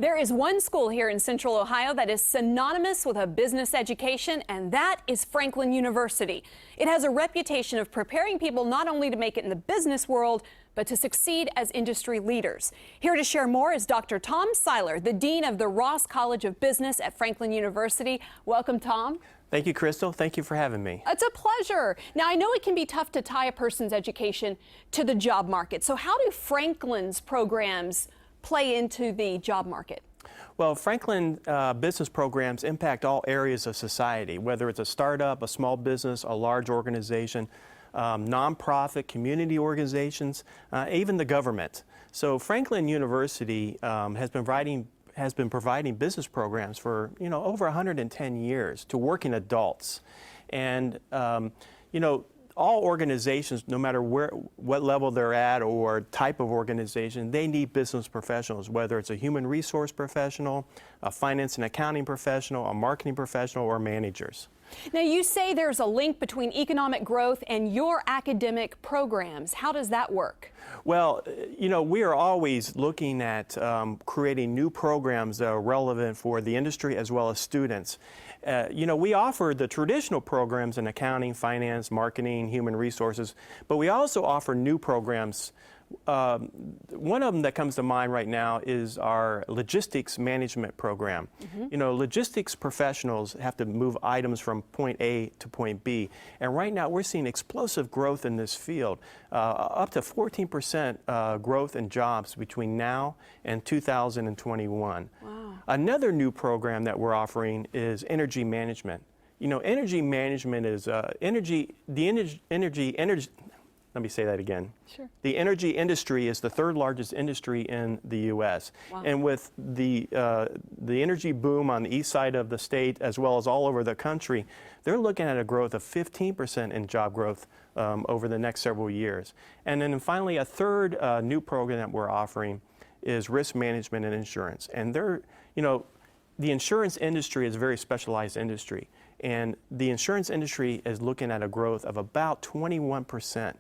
There is one school here in Central Ohio that is synonymous with a business education, and that is Franklin University. It has a reputation of preparing people not only to make it in the business world, but to succeed as industry leaders. Here to share more is Dr. Tom Seiler, the Dean of the Ross College of Business at Franklin University. Welcome, Tom. Thank you, Crystal. Thank you for having me. It's a pleasure. Now, I know it can be tough to tie a person's education to the job market. So how do Franklin's programs play into the job market? Well, Franklin business programs impact all areas of society, whether it's a startup, a small business, a large organization, nonprofit, community organizations, even the government. So Franklin University has been providing business programs for over 110 years to working adults, and all organizations, no matter what level they're at or type of organization, they need business professionals, whether it's a human resource professional, a finance and accounting professional, a marketing professional, or managers. Now, you say there's a link between economic growth and your academic programs. How does that work? Well, we are always looking at creating new programs that are relevant for the industry as well as students. We offer the traditional programs in accounting, finance, marketing, human resources, but we also offer new programs. One of them that comes to mind right now is our logistics management program. Logistics professionals have to move items from point A to point B, and right now we're seeing explosive growth in this field, up to 14% growth in jobs between now and 2021. Wow. Another new program that we're offering is energy management. Energy management is let me say that again. Sure. The energy industry is the third largest industry in the U.S. Wow. And with the energy boom on the east side of the state as well as all over the country, they're looking at a growth of 15% in job growth over the next several years. And then finally, a third new program that we're offering is risk management and insurance. And the insurance industry is a very specialized industry. And the insurance industry is looking at a growth of about 21%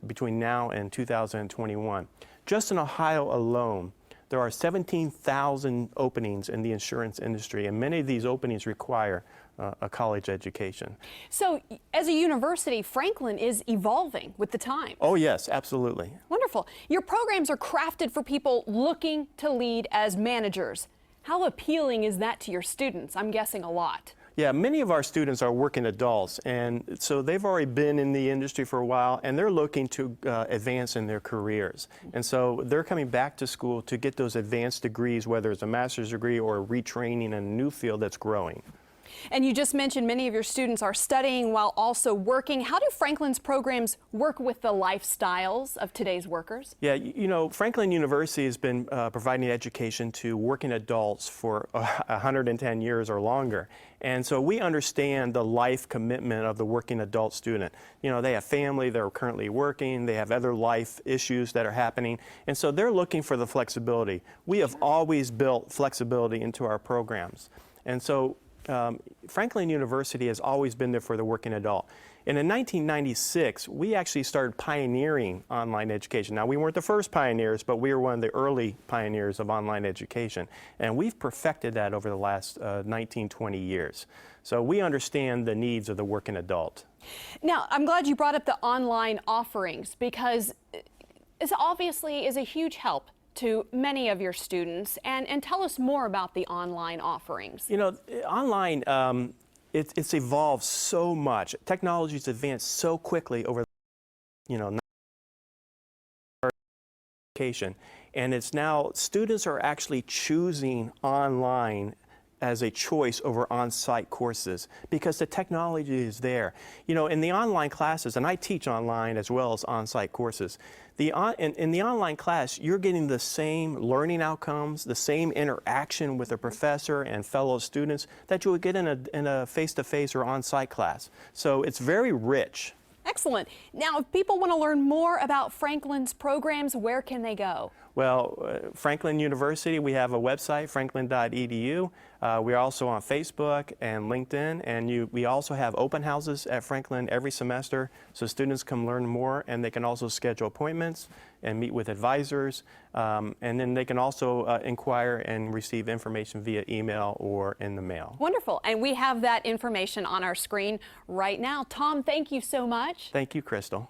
between now and 2021. Just in Ohio alone, there are 17,000 openings in the insurance industry, and many of these openings require a college education. So, as a university, Franklin is evolving with the times. Oh, yes, absolutely. Wonderful. Your programs are crafted for people looking to lead as managers. How appealing is that to your students? I'm guessing a lot. Yeah, many of our students are working adults, and so they've already been in the industry for a while, and they're looking to advance in their careers. And so they're coming back to school to get those advanced degrees, whether it's a master's degree or retraining in a new field that's growing. And you just mentioned many of your students are studying while also working. How do Franklin's programs work with the lifestyles of today's workers? Yeah, Franklin University has been providing education to working adults for 110 years or longer. And so we understand the life commitment of the working adult student. They have family, they're currently working, they have other life issues that are happening, and so they're looking for the flexibility. We have always built flexibility into our programs. And so Franklin University has always been there for the working adult. And in 1996, we actually started pioneering online education. Now, we weren't the first pioneers, but we were one of the early pioneers of online education. And we've perfected that over the last 19, 20 years. So we understand the needs of the working adult. Now, I'm glad you brought up the online offerings, because this obviously is a huge help to many of your students, and tell us more about the online offerings. Online, it's evolved so much. Technology's advanced so quickly over, education, and it's now students are actually choosing online as a choice over on-site courses because the technology is there. In the online classes, and I teach online as well as on-site courses, in the online class, you're getting the same learning outcomes, the same interaction with the professor and fellow students that you would get in a face-to-face or on-site class. So it's very rich. Excellent. Now, if people want to learn more about Franklin's programs, where can they go? Well, Franklin University, we have a website, franklin.edu. We're also on Facebook and LinkedIn, and we also have open houses at Franklin every semester, so students can learn more, and they can also schedule appointments and meet with advisors, and then they can also inquire and receive information via email or in the mail. Wonderful, and we have that information on our screen right now. Tom, thank you so much. Thank you, Crystal.